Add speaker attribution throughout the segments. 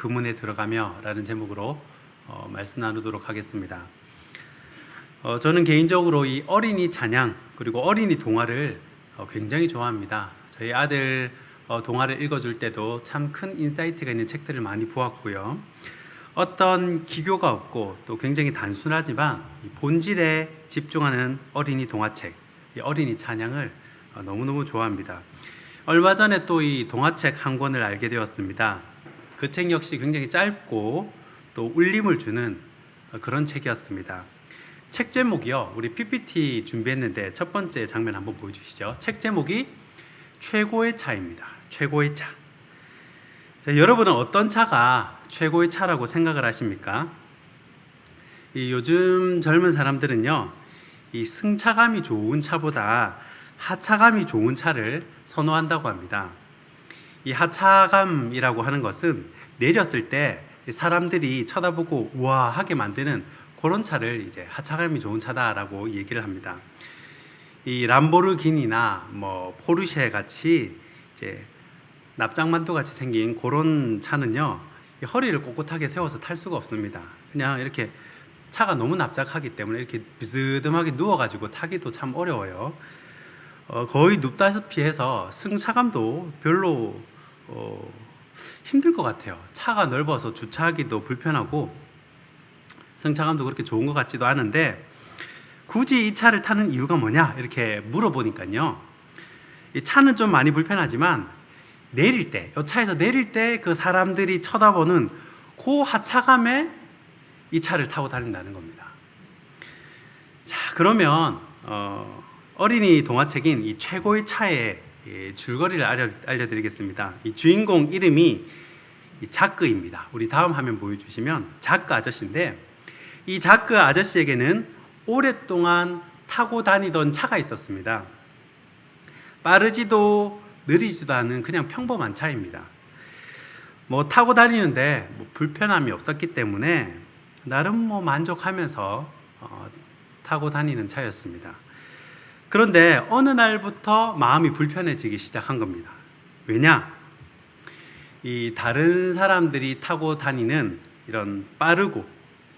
Speaker 1: 그 문에 들어가며 라는 제목으로 말씀 나누도록 하겠습니다. 저는 개인적으로 이 어린이 찬양 그리고 어린이 동화를 굉장히 좋아합니다. 저희 아들 동화를 읽어줄 때도 참 큰 인사이트가 있는 책들을 많이 보았고요. 어떤 기교가 없고 또 굉장히 단순하지만 본질에 집중하는 어린이 동화책, 이 어린이 찬양을 너무너무 좋아합니다. 얼마 전에 또 이 동화책 한 권을 알게 되었습니다. 그 책 역시 굉장히 짧고 또 울림을 주는 그런 책이었습니다. 책 제목이요, 우리 PPT 준비했는데 첫 번째 장면 한번 보여주시죠. 책 제목이 최고의 차입니다. 최고의 차. 자, 여러분은 어떤 차가 최고의 차라고 생각을 하십니까? 요즘 젊은 사람들은요, 이 승차감이 좋은 차보다 하차감이 좋은 차를 선호한다고 합니다. 이 하차감이라고 하는 것은 내렸을 때 사람들이 쳐다보고 우아하게 만드는 그런 차를 이제 하차감이 좋은 차다라고 얘기를 합니다. 이 람보르기니나 포르쉐 같이 이제 납작만두 같이 생긴 그런 차는요, 허리를 꼿꼿하게 세워서 탈 수가 없습니다. 그냥 이렇게 차가 너무 납작하기 때문에 이렇게 비스듬하게 누워가지고 타기도 참 어려워요. 거의 눕다시피 해서 승차감도 별로 힘들 것 같아요. 차가 넓어서 주차하기도 불편하고 승차감도 그렇게 좋은 것 같지도 않은데, 굳이 이 차를 타는 이유가 뭐냐 이렇게 물어보니까요, 이 차는 좀 많이 불편하지만 내릴 때, 이 차에서 내릴 때 그 사람들이 쳐다보는 그 하차감에 이 차를 타고 다닌다는 겁니다. 자, 그러면 어린이 동화책인 이 최고의 차의 줄거리를 알려드리겠습니다. 이 주인공 이름이 자크입니다. 우리 다음 화면 보여주시면 자크 아저씨인데, 이 자크 아저씨에게는 오랫동안 타고 다니던 차가 있었습니다. 빠르지도 느리지도 않은 그냥 평범한 차입니다. 타고 다니는데 불편함이 없었기 때문에 나름 만족하면서 타고 다니는 차였습니다. 그런데 어느 날부터 마음이 불편해지기 시작한 겁니다. 왜냐? 이 다른 사람들이 타고 다니는 이런 빠르고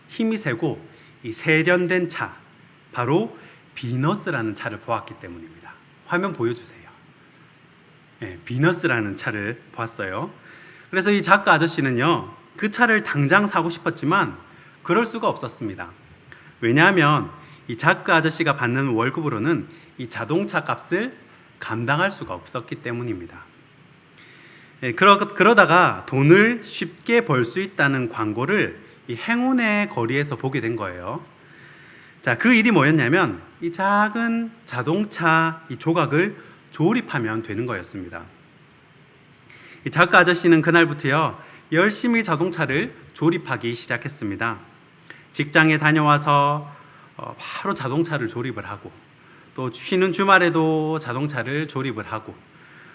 Speaker 1: 힘이 세고 이 세련된 차, 바로 비너스라는 차를 보았기 때문입니다. 화면 보여주세요. 네, 비너스라는 차를 보았어요. 그래서 이 작가 아저씨는요, 그 차를 당장 사고 싶었지만 그럴 수가 없었습니다. 왜냐하면 이 작가 아저씨가 받는 월급으로는 이 자동차 값을 감당할 수가 없었기 때문입니다. 그러다가 돈을 쉽게 벌 수 있다는 광고를 이 행운의 거리에서 보게 된 거예요. 자, 그 일이 뭐였냐면 이 작은 자동차 이 조각을 조립하면 되는 거였습니다. 이 작가 아저씨는 그날부터요, 열심히 자동차를 조립하기 시작했습니다. 직장에 다녀와서 바로 자동차를 조립을 하고, 또 쉬는 주말에도 자동차를 조립을 하고,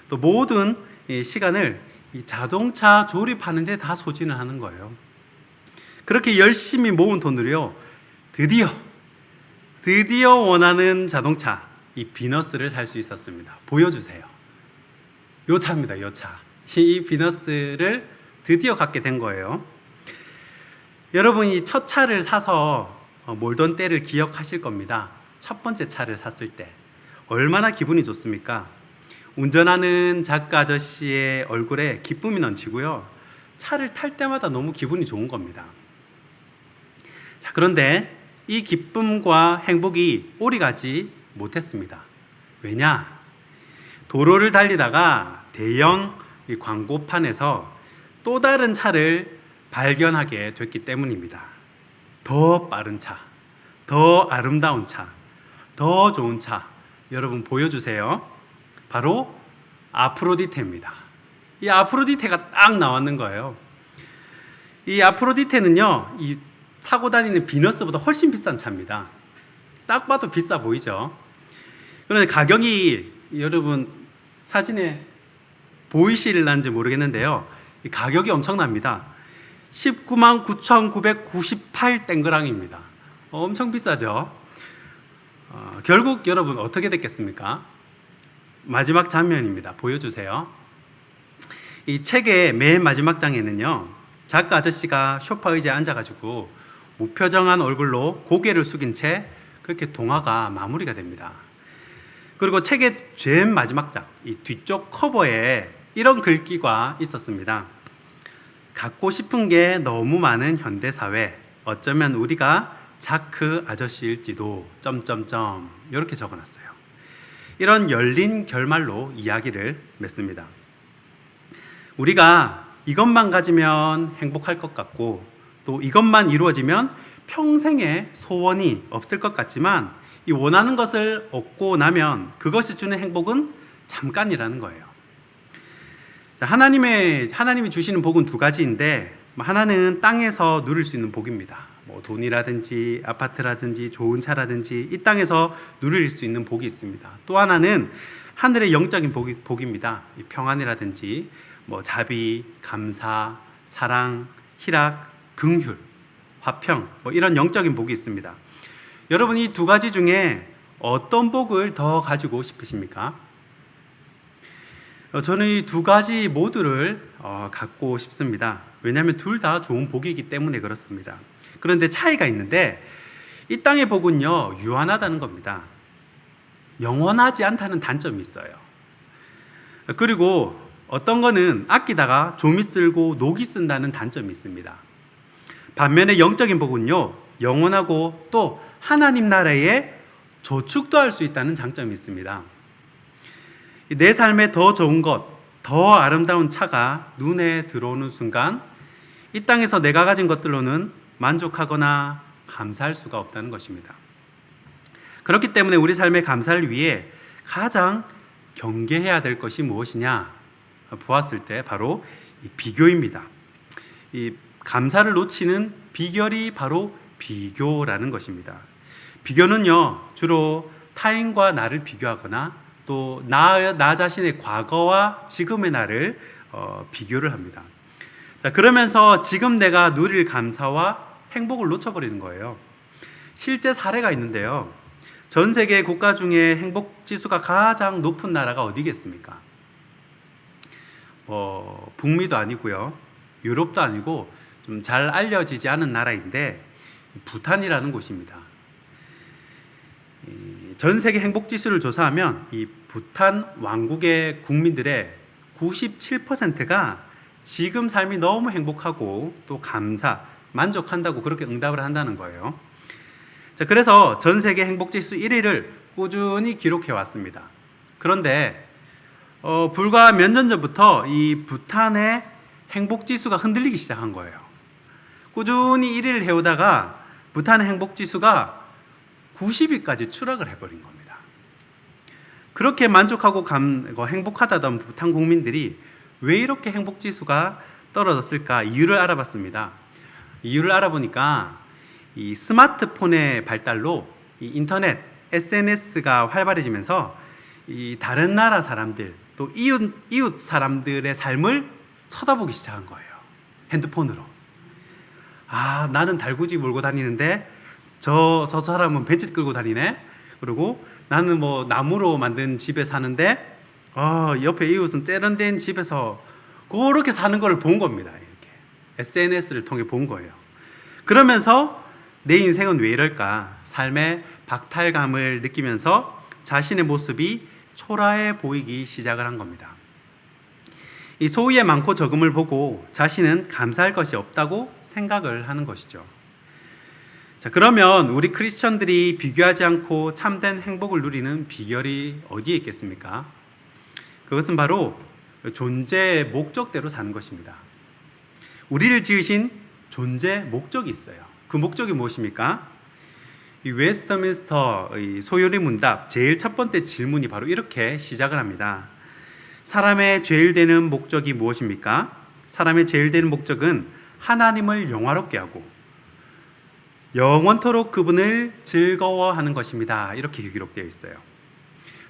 Speaker 1: 또 모든 시간을 이 자동차 조립하는 데 다 소진을 하는 거예요. 그렇게 열심히 모은 돈으로요, 드디어 원하는 자동차 이 비너스를 살 수 있었습니다. 보여주세요. 요 차입니다. 요 차. 이 비너스를 드디어 갖게 된 거예요. 여러분이 첫 차를 사서 몰던 때를 기억하실 겁니다. 첫 번째 차를 샀을 때 얼마나 기분이 좋습니까? 운전하는 작가 아저씨의 얼굴에 기쁨이 넘치고요, 차를 탈 때마다 너무 기분이 좋은 겁니다. 자, 그런데 이 기쁨과 행복이 오래가지 못했습니다. 왜냐? 도로를 달리다가 대형 광고판에서 또 다른 차를 발견하게 됐기 때문입니다. 더 빠른 차, 더 아름다운 차, 더 좋은 차, 여러분 보여주세요. 바로 아프로디테입니다. 이 아프로디테가 딱 나왔는 거예요. 이 아프로디테는요, 이 타고 다니는 비너스보다 훨씬 비싼 차입니다. 딱 봐도 비싸 보이죠? 그런데 가격이, 여러분 사진에 보이실런지 모르겠는데요, 이 가격이 엄청납니다. 19만 9,998 땡그랑입니다. 엄청 비싸죠? 결국 여러분 어떻게 됐겠습니까? 마지막 장면입니다. 보여주세요. 이 책의 맨 마지막 장에는요, 작가 아저씨가 소파 의자에 앉아가지고 무표정한 얼굴로 고개를 숙인 채 그렇게 동화가 마무리가 됩니다. 그리고 책의 제일 마지막 장, 이 뒤쪽 커버에 이런 글귀가 있었습니다. 갖고 싶은 게 너무 많은 현대사회, 어쩌면 우리가 자크 아저씨일지도 점점점 이렇게 적어놨어요. 이런 열린 결말로 이야기를 맺습니다. 우리가 이것만 가지면 행복할 것 같고 또 이것만 이루어지면 평생의 소원이 없을 것 같지만 이 원하는 것을 얻고 나면 그것이 주는 행복은 잠깐이라는 거예요. 자, 하나님이 주시는 복은 두 가지인데 하나는 땅에서 누릴 수 있는 복입니다. 뭐 돈이라든지 아파트라든지 좋은 차라든지 이 땅에서 누릴 수 있는 복이 있습니다. 또 하나는 하늘의 영적인 복입니다. 이 평안이라든지 뭐 자비, 감사, 사랑, 희락, 긍휼, 화평 뭐 이런 영적인 복이 있습니다. 여러분 이 두 가지 중에 어떤 복을 더 가지고 싶으십니까? 저는 이 두 가지 모두를 갖고 싶습니다. 왜냐하면 둘 다 좋은 복이기 때문에 그렇습니다. 그런데 차이가 있는데 이 땅의 복은요 유한하다는 겁니다. 영원하지 않다는 단점이 있어요. 그리고 어떤 거는 아끼다가 좀이 쓸고 녹이 쓴다는 단점이 있습니다. 반면에 영적인 복은요 영원하고 또 하나님 나라에 저축도 할 수 있다는 장점이 있습니다. 내 삶에 더 좋은 것, 더 아름다운 차가 눈에 들어오는 순간 이 땅에서 내가 가진 것들로는 만족하거나 감사할 수가 없다는 것입니다. 그렇기 때문에 우리 삶의 감사를 위해 가장 경계해야 될 것이 무엇이냐 보았을 때 바로 이 비교입니다. 이 감사를 놓치는 비결이 바로 비교라는 것입니다. 비교는요 주로 타인과 나를 비교하거나 또 나 자신의 과거와 지금의 나를 비교를 합니다. 자, 그러면서 지금 내가 누릴 감사와 행복을 놓쳐버리는 거예요. 실제 사례가 있는데요. 전 세계 국가 중에 행복 지수가 가장 높은 나라가 어디겠습니까? 북미도 아니고요. 유럽도 아니고 좀 잘 알려지지 않은 나라인데 부탄이라는 곳입니다. 전 세계 행복 지수를 조사하면 이 부탄 왕국의 국민들의 97%가 지금 삶이 너무 행복하고 또 감사, 만족한다고 그렇게 응답을 한다는 거예요. 자, 그래서 전 세계 행복 지수 1위를 꾸준히 기록해 왔습니다. 그런데 불과 몇 년 전부터 이 부탄의 행복 지수가 흔들리기 시작한 거예요. 꾸준히 1위를 해오다가 부탄의 행복 지수가 90위까지 추락을 해버린 겁니다. 그렇게 만족하고 행복하다던 부탄 국민들이 왜 이렇게 행복 지수가 떨어졌을까 이유를 알아봤습니다. 이유를 알아보니까 이 스마트폰의 발달로 이 인터넷, SNS가 활발해지면서 이 다른 나라 사람들 또 이웃 사람들의 삶을 쳐다보기 시작한 거예요. 핸드폰으로. 아, 나는 달구지 몰고 다니는데 저 사람은 벤츠 끌고 다니네. 그리고 나는 뭐 나무로 만든 집에 사는데 옆에 이웃은 세련된 집에서 그렇게 사는 걸 본 겁니다. 이렇게 SNS를 통해 본 거예요. 그러면서 내 인생은 왜 이럴까? 삶의 박탈감을 느끼면서 자신의 모습이 초라해 보이기 시작을 한 겁니다. 이 소위의 많고 적음을 보고 자신은 감사할 것이 없다고 생각을 하는 것이죠. 자, 그러면 우리 크리스천들이 비교하지 않고 참된 행복을 누리는 비결이 어디에 있겠습니까? 그것은 바로 존재의 목적대로 사는 것입니다. 우리를 지으신 존재 목적이 있어요. 그 목적이 무엇입니까? 이 웨스터민스터 소요리 문답 제일 첫 번째 질문이 바로 이렇게 시작을 합니다. 사람의 제일 되는 목적이 무엇입니까? 사람의 제일 되는 목적은 하나님을 영화롭게 하고 영원토록 그분을 즐거워하는 것입니다. 이렇게 기록되어 있어요.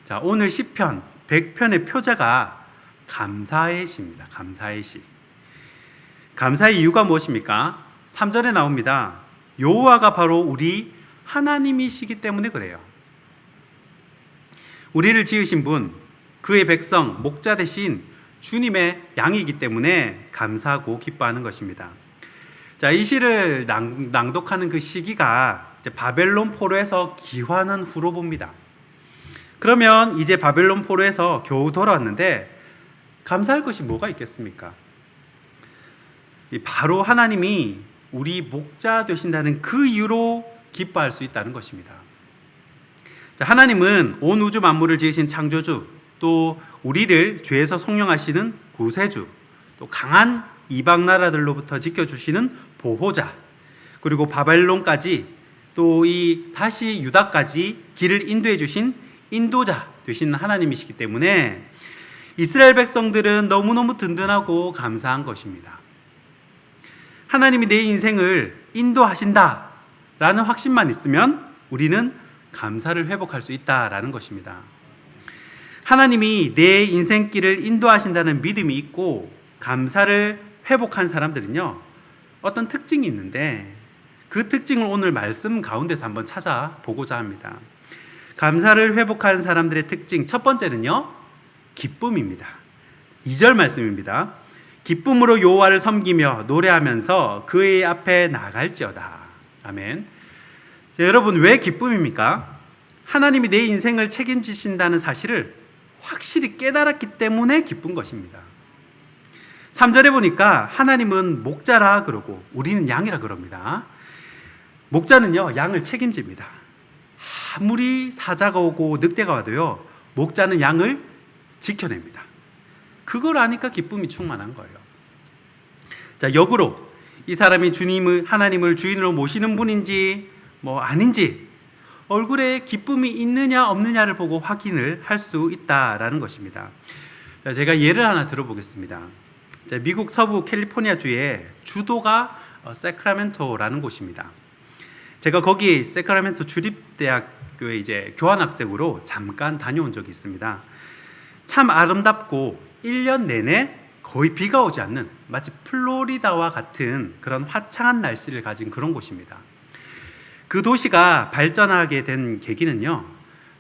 Speaker 1: 자, 오늘 시편 100편의 표제가 감사의 시입니다. 감사의 시. 감사의 이유가 무엇입니까? 3절에 나옵니다. 여호와가 바로 우리 하나님이시기 때문에 그래요. 우리를 지으신 분, 그의 백성, 목자 대신 주님의 양이기 때문에 감사하고 기뻐하는 것입니다. 자, 이 시를 낭독하는 그 시기가 이제 바벨론 포로에서 귀환한 후로 봅니다. 그러면 이제 바벨론 포로에서 겨우 돌아왔는데 감사할 것이 뭐가 있겠습니까? 바로 하나님이 우리 목자 되신다는 그 이유로 기뻐할 수 있다는 것입니다. 자, 하나님은 온 우주 만물을 지으신 창조주, 또 우리를 죄에서 속량하시는 구세주, 또 강한 이방 나라들로부터 지켜주시는 보호자, 그리고 바벨론까지 또 이 다시 유다까지 길을 인도해 주신 인도자 되신 하나님이시기 때문에 이스라엘 백성들은 너무너무 든든하고 감사한 것입니다. 하나님이 내 인생을 인도하신다 라는 확신만 있으면 우리는 감사를 회복할 수 있다라는 것입니다. 하나님이 내 인생길을 인도하신다는 믿음이 있고 감사를 회복한 사람들은요, 어떤 특징이 있는데 그 특징을 오늘 말씀 가운데서 한번 찾아보고자 합니다. 감사를 회복한 사람들의 특징 첫 번째는요, 기쁨입니다. 2절 말씀입니다. 기쁨으로 여호와를 섬기며 노래하면서 그의 앞에 나갈지어다. 아멘. 자, 여러분, 왜 기쁨입니까? 하나님이 내 인생을 책임지신다는 사실을 확실히 깨달았기 때문에 기쁜 것입니다. 3절에 보니까 하나님은 목자라 그러고 우리는 양이라 그럽니다. 목자는요, 양을 책임집니다. 아무리 사자가 오고 늑대가 와도요, 목자는 양을 지켜냅니다. 그걸 아니까 기쁨이 충만한 거예요. 자, 역으로 이 사람이 하나님을 주인으로 모시는 분인지 아닌지 얼굴에 기쁨이 있느냐 없느냐를 보고 확인을 할 수 있다라는 것입니다. 자, 제가 예를 하나 들어보겠습니다. 자, 미국 서부 캘리포니아주의 주도가 세크라멘토라는 곳입니다. 제가 거기 세크라멘토 주립대학교에 이제 교환학생으로 잠깐 다녀온 적이 있습니다. 참 아름답고 1년 내내 거의 비가 오지 않는 마치 플로리다와 같은 그런 화창한 날씨를 가진 그런 곳입니다. 그 도시가 발전하게 된 계기는요,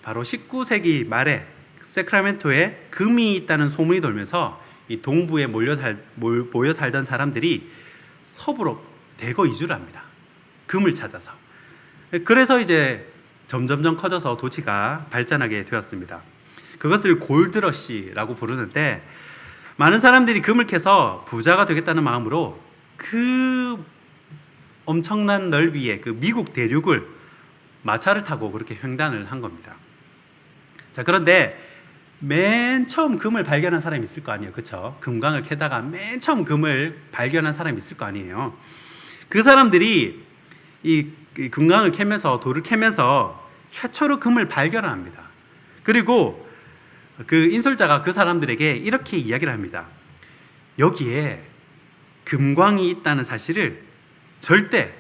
Speaker 1: 바로 19세기 말에 세크라멘토에 금이 있다는 소문이 돌면서 이 동부에 모여 살던 사람들이 서부로 대거 이주를 합니다. 금을 찾아서. 그래서 이제 점점점 커져서 도시가 발전하게 되었습니다. 그것을 골드러시라고 부르는데, 많은 사람들이 금을 캐서 부자가 되겠다는 마음으로 그 엄청난 넓이의 그 미국 대륙을 마차를 타고 그렇게 횡단을 한 겁니다. 자, 그런데 맨 처음 금을 발견한 사람이 있을 거 아니에요, 그렇죠? 금광을 캐다가 맨 처음 금을 발견한 사람이 있을 거 아니에요. 그 사람들이 이 금광을 캐면서, 돌을 캐면서 최초로 금을 발견합니다. 그리고 그 인솔자가 그 사람들에게 이렇게 이야기를 합니다. 여기에 금광이 있다는 사실을 절대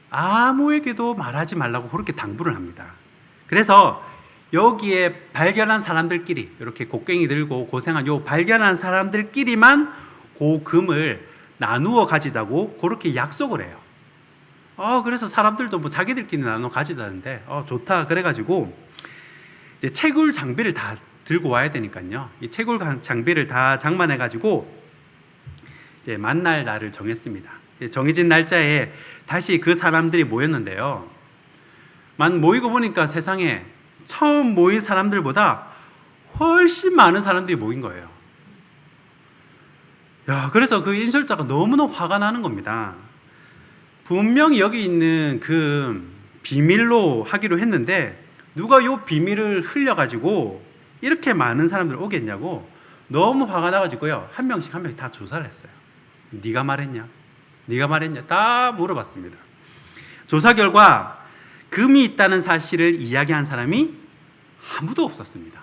Speaker 1: 아무에게도 말하지 말라고 그렇게 당부를 합니다. 그래서 여기에 발견한 사람들끼리, 이렇게 곡괭이 들고 고생한 요 발견한 사람들끼리만 그 금을 나누어 가지자고 그렇게 약속을 해요. 그래서 사람들도 자기들끼리 나눠 가지다는데 좋다 그래가지고 이제 채굴 장비를 다 들고 와야 되니까요. 이 채굴 장비를 다 장만해가지고 이제 만날 날을 정했습니다. 정해진 날짜에 다시 그 사람들이 모였는데요. 모이고 보니까 세상에 처음 모인 사람들보다 훨씬 많은 사람들이 모인 거예요. 그래서 그 인솔자가 너무나 화가 나는 겁니다. 분명히 여기 있는 그 비밀로 하기로 했는데 누가 요 비밀을 흘려가지고 이렇게 많은 사람들 오겠냐고 너무 화가 나가지고요, 한 명씩 다 조사를 했어요. 네가 말했냐? 네가 말했냐? 다 물어봤습니다. 조사 결과 금이 있다는 사실을 이야기한 사람이 아무도 없었습니다.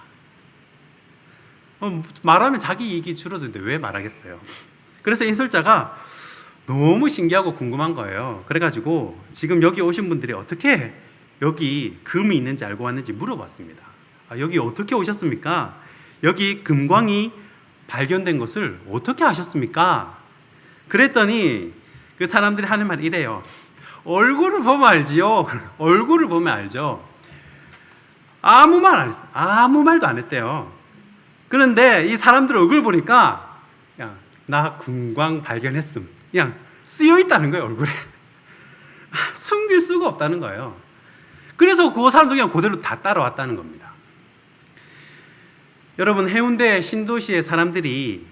Speaker 1: 말하면 자기 이익이 줄어드는데 왜 말하겠어요? 그래서 인솔자가 너무 신기하고 궁금한 거예요. 그래가지고 지금 여기 오신 분들이 어떻게 여기 금이 있는지 알고 왔는지 물어봤습니다. 여기 어떻게 오셨습니까? 여기 금광이 발견된 것을 어떻게 아셨습니까? 그랬더니 그 사람들이 하는 말이 이래요. 얼굴을 보면 알지요. 얼굴을 보면 알죠. 아무 말 안 했어요. 아무 말도 안 했대요. 그런데 이 사람들 얼굴 보니까 나 금광 발견했음. 그냥 쓰여 있다는 거예요, 얼굴에. 숨길 수가 없다는 거예요. 그래서 그 사람들이 그냥 그대로 다 따라왔다는 겁니다. 여러분, 해운대 신도시의 사람들이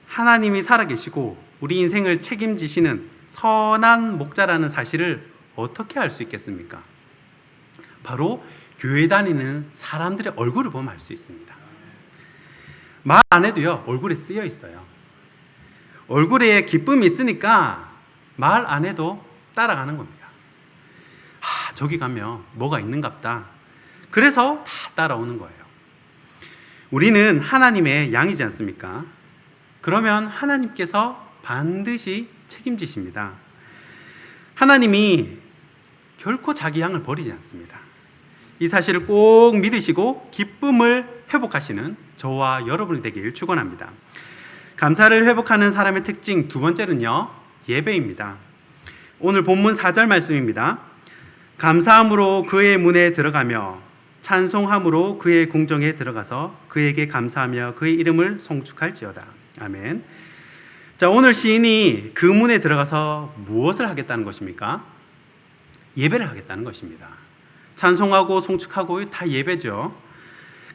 Speaker 1: 하나님이 살아계시고 우리 인생을 책임지시는 선한 목자라는 사실을 어떻게 알 수 있겠습니까? 바로 교회 다니는 사람들의 얼굴을 보면 알 수 있습니다. 말 안 해도요, 얼굴에 쓰여 있어요. 얼굴에 기쁨이 있으니까 말 안 해도 따라가는 겁니다. 저기 가면 뭐가 있는갑다. 그래서 다 따라오는 거예요. 우리는 하나님의 양이지 않습니까? 그러면 하나님께서 반드시 책임지십니다. 하나님이 결코 자기 양을 버리지 않습니다. 이 사실을 꼭 믿으시고 기쁨을 회복하시는 저와 여러분이 되길 축원합니다. 감사를 회복하는 사람의 특징 두 번째는요, 예배입니다. 오늘 본문 4절 말씀입니다. 감사함으로 그의 문에 들어가며 찬송함으로 그의 궁정에 들어가서 그에게 감사하며 그의 이름을 송축할지어다. 아멘. 자, 오늘 시인이 그 문에 들어가서 무엇을 하겠다는 것입니까? 예배를 하겠다는 것입니다. 찬송하고 송축하고 다 예배죠.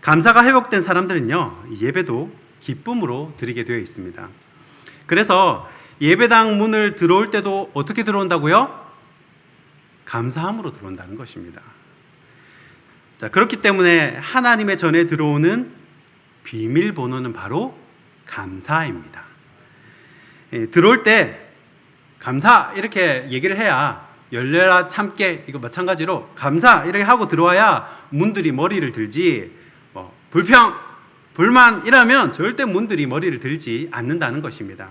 Speaker 1: 감사가 회복된 사람들은요, 예배도 기쁨으로 드리게 되어 있습니다. 그래서 예배당 문을 들어올 때도 어떻게 들어온다고요? 감사함으로 들어온다는 것입니다. 자, 그렇기 때문에 하나님의 전에 들어오는 비밀번호는 바로 감사입니다. 들어올 때 감사 이렇게 얘기를 해야 열려라 참깨, 이거 마찬가지로 감사 이렇게 하고 들어와야 문들이 머리를 들지, 불평, 불만 이라면 절대 문들이 머리를 들지 않는다는 것입니다.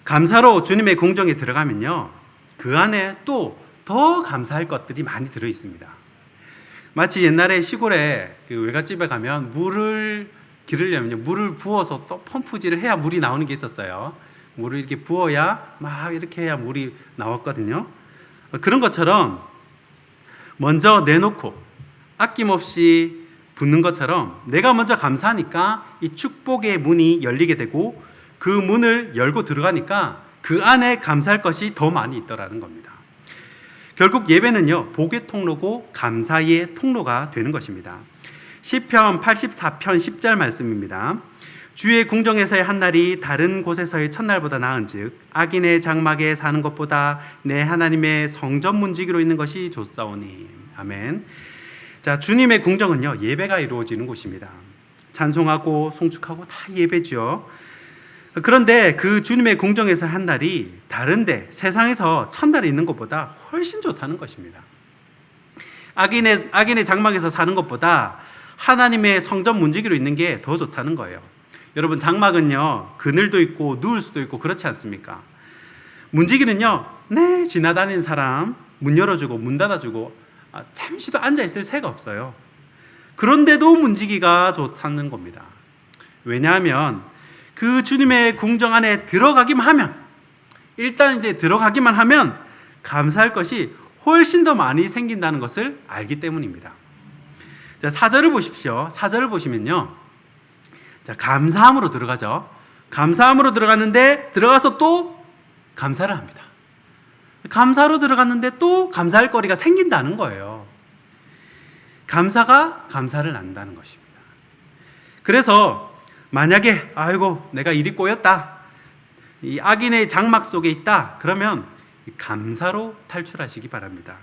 Speaker 1: 감사로 주님의 궁정에 들어가면요, 그 안에 또 더 감사할 것들이 많이 들어 있습니다. 마치 옛날에 시골에 그 외갓집에 가면 물을 기르려면요, 물을 부어서 또 펌프질을 해야 물이 나오는 게 있었어요. 물을 이렇게 부어야 막 이렇게 해야 물이 나왔거든요. 그런 것처럼 먼저 내놓고 아낌없이 붓는 것처럼 내가 먼저 감사하니까 이 축복의 문이 열리게 되고 그 문을 열고 들어가니까 그 안에 감사할 것이 더 많이 있더라는 겁니다. 결국 예배는요, 복의 통로고 감사의 통로가 되는 것입니다. 시편 84편 10절 말씀입니다. 주의 궁정에서의 한 날이 다른 곳에서의 첫날보다 나은즉 악인의 장막에 사는 것보다 내 하나님의 성전 문지기로 있는 것이 좋사오니. 아멘. 자, 주님의 궁정은요, 예배가 이루어지는 곳입니다. 찬송하고 송축하고 다 예배죠. 그런데 그 주님의 궁정에서 한 날이 다른데 세상에서 첫날에 있는 것보다 훨씬 좋다는 것입니다. 악인의 장막에서 사는 것보다 하나님의 성전 문지기로 있는 게 더 좋다는 거예요. 여러분, 장막은요, 그늘도 있고 누울 수도 있고 그렇지 않습니까? 문지기는요, 네, 지나다니는 사람 문 열어주고 문 닫아주고 잠시도 앉아있을 새가 없어요. 그런데도 문지기가 좋다는 겁니다. 왜냐하면 그 주님의 궁정 안에 들어가기만 하면, 일단 이제 들어가기만 하면 감사할 것이 훨씬 더 많이 생긴다는 것을 알기 때문입니다. 자, 4절을 보십시오. 4절을 보시면요, 자, 감사함으로 들어가죠. 감사함으로 들어갔는데 들어가서 또 감사를 합니다. 감사로 들어갔는데 또 감사할 거리가 생긴다는 거예요. 감사가 감사를 낳는다는 것입니다. 그래서 만약에 아이고 내가 일이 꼬였다, 이 악인의 장막 속에 있다, 그러면 감사로 탈출하시기 바랍니다.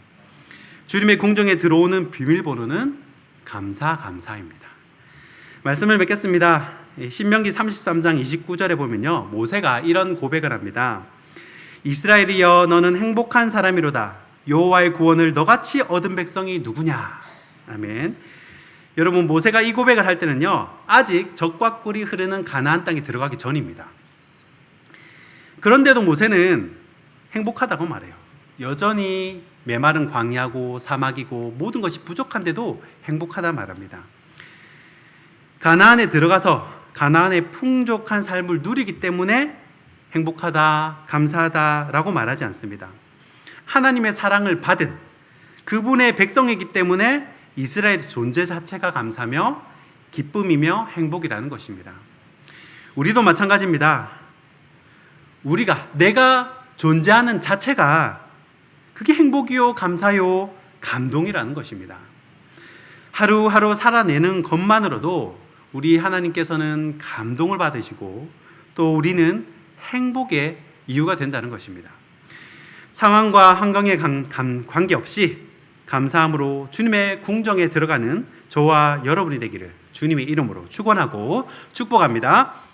Speaker 1: 주님의 궁정에 들어오는 비밀번호는 감사입니다. 말씀을 맺겠습니다. 신명기 33장 29절에 보면요, 모세가 이런 고백을 합니다. 이스라엘이여, 너는 행복한 사람이로다. 여호와의 구원을 너같이 얻은 백성이 누구냐. 아멘. 여러분, 모세가 이 고백을 할 때는요, 아직 젖과 꿀이 흐르는 가나안 땅에 들어가기 전입니다. 그런데도 모세는 행복하다고 말해요. 여전히 메마른 광야고 사막이고 모든 것이 부족한데도 행복하다 말합니다. 가나안에 들어가서 가나안의 풍족한 삶을 누리기 때문에 행복하다, 감사하다라고 말하지 않습니다. 하나님의 사랑을 받은 그분의 백성이기 때문에 이스라엘의 존재 자체가 감사며 기쁨이며 행복이라는 것입니다. 우리도 마찬가지입니다. 내가 존재하는 자체가 그게 행복이요, 감사요, 감동이라는 것입니다. 하루하루 살아내는 것만으로도 우리 하나님께서는 감동을 받으시고 또 우리는 행복의 이유가 된다는 것입니다. 상황과 환경에 관계없이 감사함으로 주님의 궁정에 들어가는 저와 여러분이 되기를 주님의 이름으로 축원하고 축복합니다.